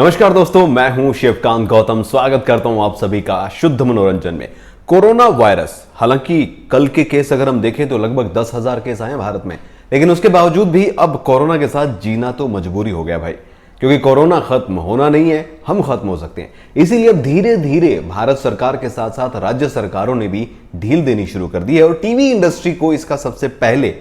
नमस्कार दोस्तों, मैं हूं शिवकांत गौतम। स्वागत करता हूं आप सभी का शुद्ध मनोरंजन में। कोरोना वायरस, हालांकि कल के केस अगर हम देखें तो लगभग 10,000 केस आए हैं भारत में, लेकिन उसके बावजूद भी अब कोरोना के साथ जीना तो मजबूरी हो गया भाई, क्योंकि कोरोना खत्म होना नहीं है, हम खत्म हो सकते हैं। इसीलिए अब धीरे धीरे भारत सरकार के साथ साथ राज्य सरकारों ने भी ढील देनी शुरू कर दी है और टीवी इंडस्ट्री को इसका सबसे पहले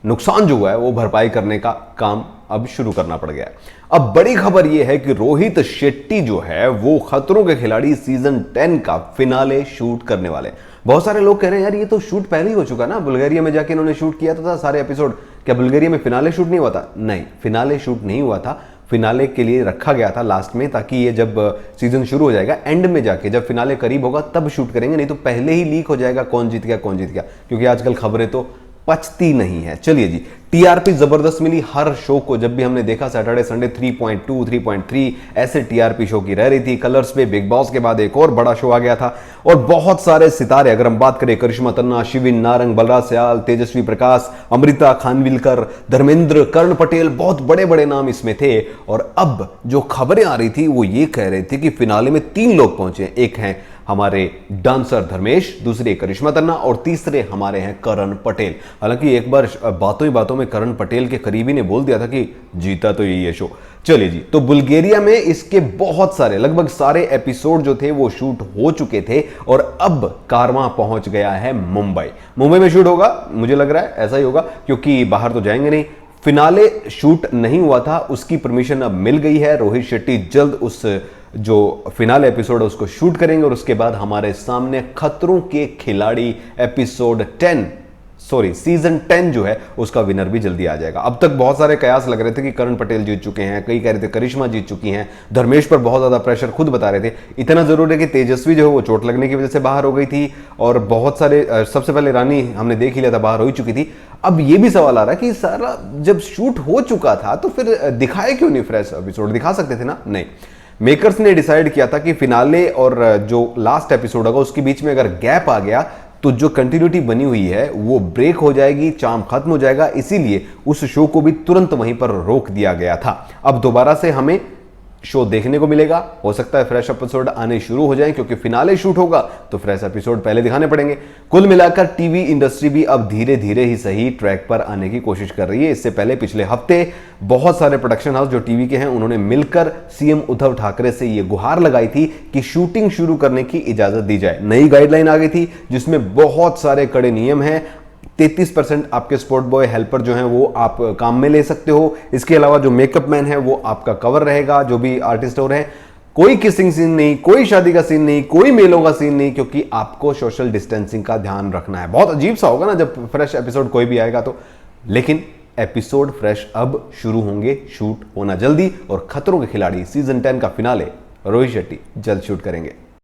नुकसान जो हुआ है वो भरपाई करने का काम अब शुरू करना पड़ गया है। अब बड़ी खबर यह है कि रोहित शेट्टी जो है वो खतरों के खिलाड़ी सीजन 10 का फिनाले शूट करने वाले हैं। बहुत सारे लोग कह रहे हैं यार ये तो शूट पहले ही हो चुका ना, बुल्गारिया में जाके इन्होंने शूट किया था सारे एपिसोड। क्या बुल्गारिया में फिनाले शूट नहीं हुआ था? नहीं, फिनाले शूट नहीं हुआ था। फिनाले के लिए रखा गया था लास्ट में, ताकि ये जब सीजन शुरू हो जाएगा एंड में जाके जब फिनाले करीब होगा तब शूट करेंगे, नहीं तो पहले ही लीक हो जाएगा कौन जीत गया कौन जीत गया, क्योंकि आजकल खबरें तो पचती नहीं है। चलिए जी, टीआरपी जबरदस्त मिली हर शो को। जब भी हमने देखा सैटरडे संडे 3.2 3.3 ऐसे टीआरपी शो की रह रही थी। कलर्स पे बिग बॉस के बाद एक और बड़ा शो आ गया था और बहुत सारे सितारे, अगर हम बात करें करिश्मा तन्ना, शिविन नारंग, बलराज सयाल, तेजस्वी प्रकाश, अमृता खानविलकर, धर्मेंद्र, कर्ण पटेल, बहुत बड़े बड़े नाम इसमें थे। और अब जो खबरें आ रही थी वो ये कह रही थी कि फिनाले में 3 लोग पहुंचे। एक हैं हमारे डांसर धर्मेश, दूसरे करिश्मा तन्ना और तीसरे हमारे हैं करण पटेल। हालांकि एक बार बातों ही बातों में करण पटेल के करीबी ने बोल दिया था कि जीता तो यही है शो। चलिए जी, तो बुल्गारिया में इसके बहुत सारे, लगभग सारे एपिसोड जो थे वो शूट हो चुके थे और अब कारवां पहुंच गया है मुंबई में शूट होगा। मुझे लग रहा है ऐसा ही होगा, क्योंकि बाहर तो जाएंगे नहीं। फिनाले शूट नहीं हुआ था, उसकी परमिशन अब मिल गई है। रोहित शेट्टी जल्द उस जो फिनाले एपिसोड है उसको शूट करेंगे और उसके बाद हमारे सामने खतरों के खिलाड़ी एपिसोड 10 सीजन 10 जो है उसका विनर भी जल्दी आ जाएगा। अब तक बहुत सारे कयास लग रहे थे कि करण पटेल जीत चुके हैं, कई कह रहे थे करिश्मा जीत चुकी हैं, धर्मेश पर बहुत ज्यादा प्रेशर खुद बता रहे थे। इतना जरूर है कि तेजस्वी जो है वो चोट लगने की वजह से बाहर हो गई थी और बहुत सारे, सबसे पहले रानी हमने देख ही लिया था, बाहर हो ही चुकी थी। अब ये भी सवाल आ रहा है कि सारा जब शूट हो चुका था तो फिर दिखाए क्यों नहीं फ्रेश एपिसोड? दिखा सकते थे ना। नहीं, मेकर्स ने डिसाइड किया था कि फिनाले और जो लास्ट एपिसोड होगा उसके बीच में अगर गैप आ गया तो जो कंटिन्यूटी बनी हुई है वो ब्रेक हो जाएगी, चार्म खत्म हो जाएगा। इसीलिए उस शो को भी तुरंत वहीं पर रोक दिया गया था। अब दोबारा से हमें शो देखने को मिलेगा। हो सकता है फ्रेश एपिसोड आने शुरू हो जाएं, क्योंकि फिनाले शूट होगा तो फ्रेश एपिसोड पहले दिखाने पड़ेंगे। कुल मिलाकर टीवी इंडस्ट्री भी अब धीरे धीरे ही सही ट्रैक पर आने की कोशिश कर रही है। इससे पहले पिछले हफ्ते बहुत सारे प्रोडक्शन हाउस जो टीवी के हैं उन्होंने मिलकर सीएम उद्धव ठाकरे से यह गुहार लगाई थी कि शूटिंग शुरू करने की इजाजत दी जाए। नई गाइडलाइन आ गई थी जिसमें बहुत सारे कड़े नियम हैं। 33% आपके स्पोर्ट बॉय हेल्पर जो हैं वो आप काम में ले सकते हो। इसके अलावा जो मेकअप मैन है वो आपका कवर रहेगा, जो भी आर्टिस्ट हो रहे हैं। कोई किसिंग सीन नहीं, कोई शादी का सीन नहीं, कोई मेलों का सीन नहीं, क्योंकि आपको सोशल डिस्टेंसिंग का ध्यान रखना है। बहुत अजीब सा होगा ना जब फ्रेश एपिसोड कोई भी आएगा तो, लेकिन एपिसोड फ्रेश अब शुरू होंगे, शूट होना जल्दी। और खतरों के खिलाड़ी सीजन 10 का फिनाले रोहित शेट्टी जल्द शूट करेंगे।